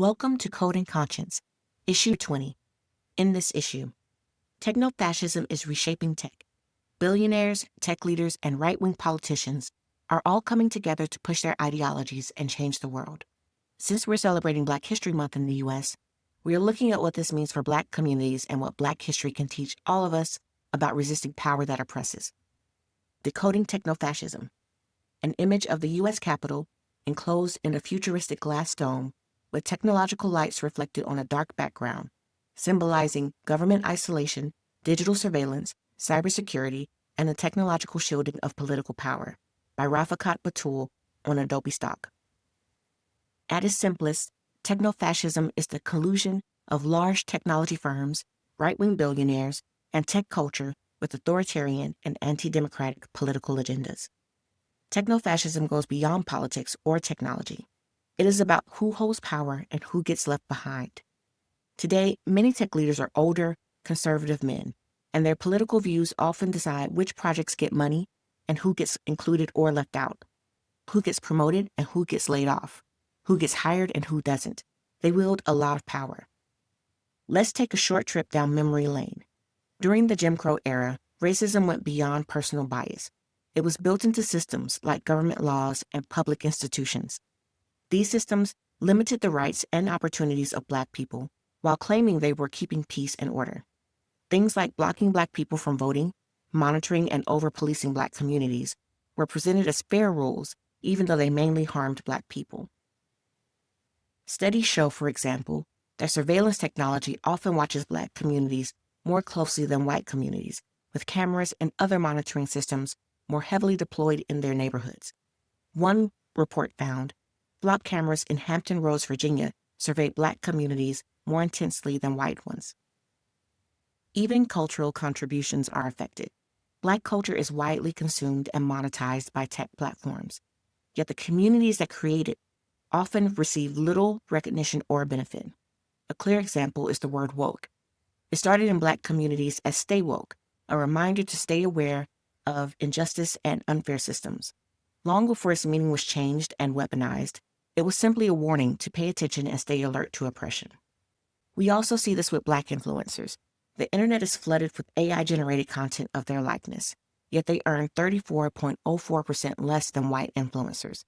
Welcome to Coding Conscience, Issue 20. In this issue, Technofascism is reshaping tech. Billionaires, tech leaders, and right-wing politicians are all coming together to push their ideologies and change the world. Since we're celebrating Black History Month in the U.S., we are looking at what this means for Black communities and what Black history can teach all of us about resisting power that oppresses. Decoding Technofascism, an image of the U.S. Capitol enclosed in a futuristic glass dome with technological lights reflected on a dark background, symbolizing government isolation, digital surveillance, cybersecurity, and the technological shielding of political power, by Rafaqat Batul on Adobe Stock. At its simplest, technofascism is the collusion of large technology firms, right-wing billionaires, and tech culture with authoritarian and anti-democratic political agendas. Technofascism goes beyond politics or technology. It is about who holds power and who gets left behind. Today, many tech leaders are older, conservative men, and their political views often decide which projects get money and who gets included or left out, who gets promoted and who gets laid off, who gets hired and who doesn't. They wield a lot of power. Let's take a short trip down memory lane. During the Jim Crow era, racism went beyond personal bias. It was built into systems like government laws and public institutions. These systems limited the rights and opportunities of Black people while claiming they were keeping peace and order. Things like blocking Black people from voting, monitoring and over-policing Black communities were presented as fair rules, even though they mainly harmed Black people. Studies show, for example, that surveillance technology often watches Black communities more closely than white communities, with cameras and other monitoring systems more heavily deployed in their neighborhoods. One report found flock cameras in Hampton Roads, Virginia, surveyed Black communities more intensely than white ones. Even cultural contributions are affected. Black culture is widely consumed and monetized by tech platforms, yet the communities that create it often receive little recognition or benefit. A clear example is the word woke. It started in Black communities as stay woke, a reminder to stay aware of injustice and unfair systems. Long before its meaning was changed and weaponized, it was simply a warning to pay attention and stay alert to oppression. We also see this with Black influencers. The internet is flooded with AI-generated content of their likeness, yet they earn 34.04% less than white influencers.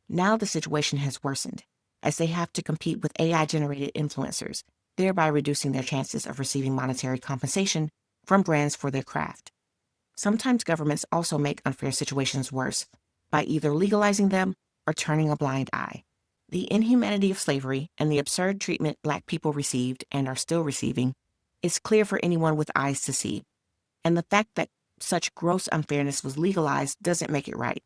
Now the situation has worsened, as they have to compete with AI-generated influencers, thereby reducing their chances of receiving monetary compensation from brands for their craft. Sometimes governments also make unfair situations worse by either legalizing them or turning a blind eye. The inhumanity of slavery and the absurd treatment Black people received and are still receiving is clear for anyone with eyes to see. And the fact that such gross unfairness was legalized doesn't make it right.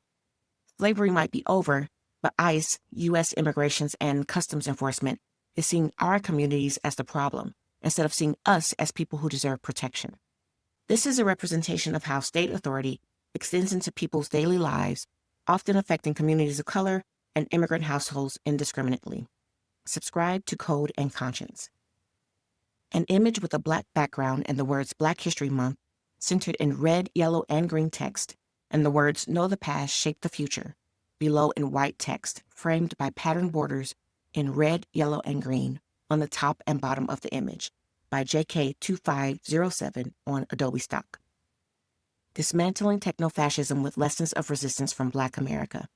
Slavery might be over, but ICE, U.S. Immigrations and Customs Enforcement, is seeing our communities as the problem, instead of seeing us as people who deserve protection. This is a representation of how state authority extends into people's daily lives, often affecting communities of color and immigrant households indiscriminately. Subscribe to Code and Conscience. An image with a Black background and the words Black History Month, centered in red, yellow, and green text, and the words Know the Past, Shape the Future, below in white text, framed by patterned borders in red, yellow, and green on the top and bottom of the image, by JK2507 on Adobe Stock. Dismantling Technofascism with Lessons of Resistance from Black America.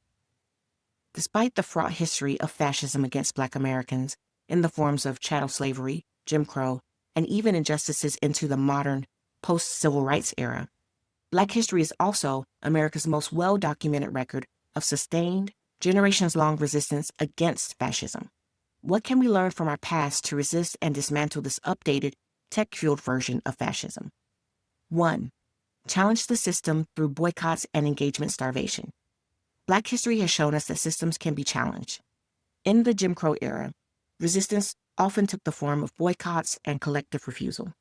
Despite the fraught history of fascism against Black Americans in the forms of chattel slavery, Jim Crow, and even injustices into the modern post-civil rights era, Black history is also America's most well-documented record of sustained, generations-long resistance against fascism. What can we learn from our past to resist and dismantle this updated, tech-fueled version of fascism? 1. Challenge the system through boycotts and engagement starvation. Black history has shown us that systems can be challenged. In the Jim Crow era, resistance often took the form of boycotts and collective refusal.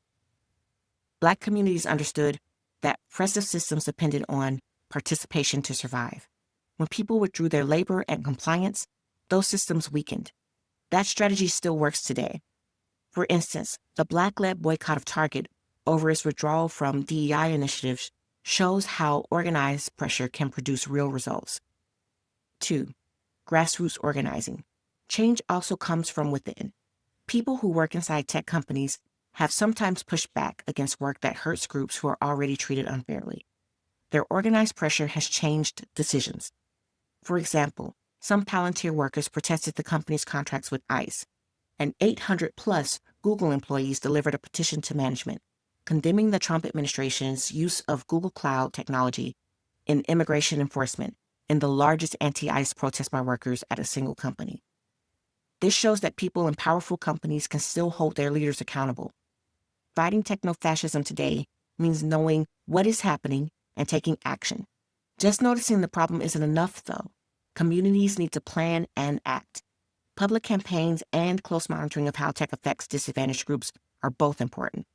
Black communities understood that oppressive systems depended on participation to survive. When people withdrew their labor and compliance, those systems weakened. That strategy still works today. For instance, the Black-led boycott of Target over its withdrawal from DEI initiatives shows how organized pressure can produce real results. 2. Grassroots organizing. Change also comes from within. People who work inside tech companies have sometimes pushed back against work that hurts groups who are already treated unfairly. Their organized pressure has changed decisions. For example, some Palantir workers protested the company's contracts with ICE, and 800-plus Google employees delivered a petition to management, condemning the Trump administration's use of Google Cloud technology in immigration enforcement in the largest anti-ICE protest by workers at a single company. This shows that people in powerful companies can still hold their leaders accountable. Fighting technofascism today means knowing what is happening and taking action. Just noticing the problem isn't enough, though. Communities need to plan and act. Public campaigns and close monitoring of how tech affects disadvantaged groups are both important.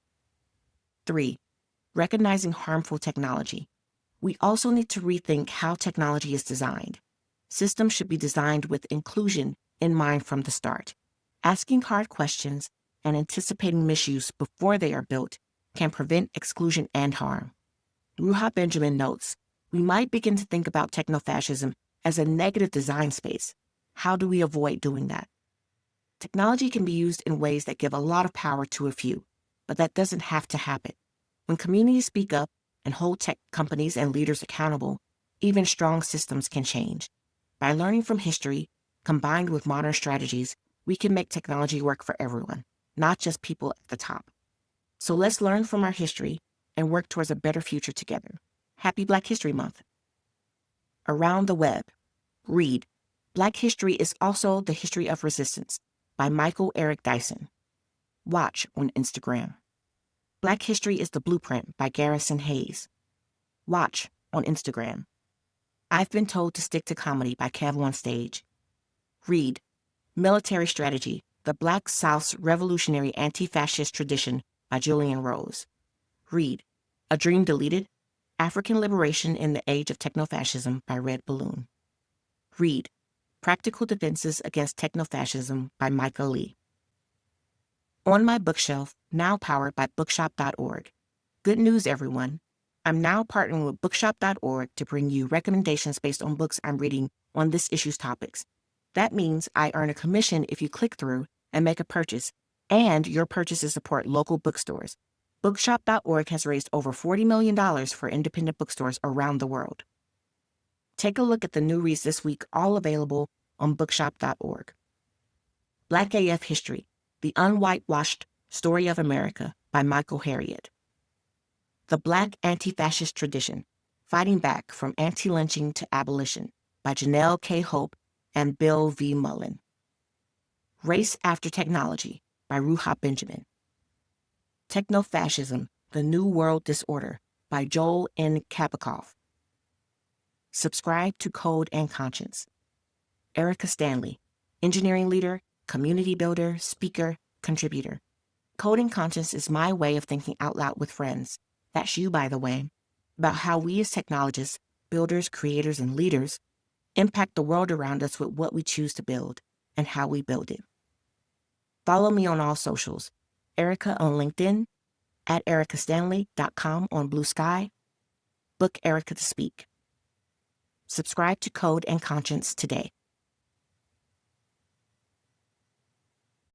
3. Recognizing harmful technology. We also need to rethink how technology is designed. Systems should be designed with inclusion in mind from the start. Asking hard questions and anticipating misuse before they are built can prevent exclusion and harm. Ruha Benjamin notes, we might begin to think about technofascism as a negative design space. How do we avoid doing that? Technology can be used in ways that give a lot of power to a few, but that doesn't have to happen. When communities speak up and hold tech companies and leaders accountable, even strong systems can change. By learning from history, combined with modern strategies, we can make technology work for everyone, not just people at the top. So let's learn from our history and work towards a better future together. Happy Black History Month. Around the Web. Read Black History is Also the History of Resistance by Michael Eric Dyson. Watch on Instagram. Black History is the Blueprint by Garrison Hayes. Watch on Instagram. I've Been Told to Stick to Comedy by Kev on Stage. Read Military Strategy, The Black South's Revolutionary Anti-Fascist Tradition by Julian Rose. Read A Dream Deleted, African Liberation in the Age of Technofascism by Red Balloon. Read Practical Defenses Against Technofascism by Micah Lee. On my bookshelf, now powered by bookshop.org. Good news, everyone. I'm now partnering with bookshop.org to bring you recommendations based on books I'm reading on this issue's topics. That means I earn a commission if you click through and make a purchase, and your purchases support local bookstores. Bookshop.org has raised over $40 million for independent bookstores around the world. Take a look at the new reads this week, all available on bookshop.org. Black AF History, The Unwhitewashed Story of America by Michael Harriot. The Black Anti-Fascist Tradition, Fighting Back from Anti-Lynching to Abolition by Janelle K. Hope and Bill V. Mullen. Race After Technology by Ruha Benjamin. Technofascism, The New World Disorder by Joel N. Kabikoff. Subscribe to Code and Conscience. Erica Stanley, engineering leader, community builder, speaker, contributor. Code and Conscience is my way of thinking out loud with friends. That's you, by the way, about how we as technologists, builders, creators, and leaders impact the world around us with what we choose to build and how we build it. Follow me on all socials. Erica on LinkedIn, at ericastanley.com on Blue Sky. Book Erica to Speak. Subscribe to Code and Conscience today.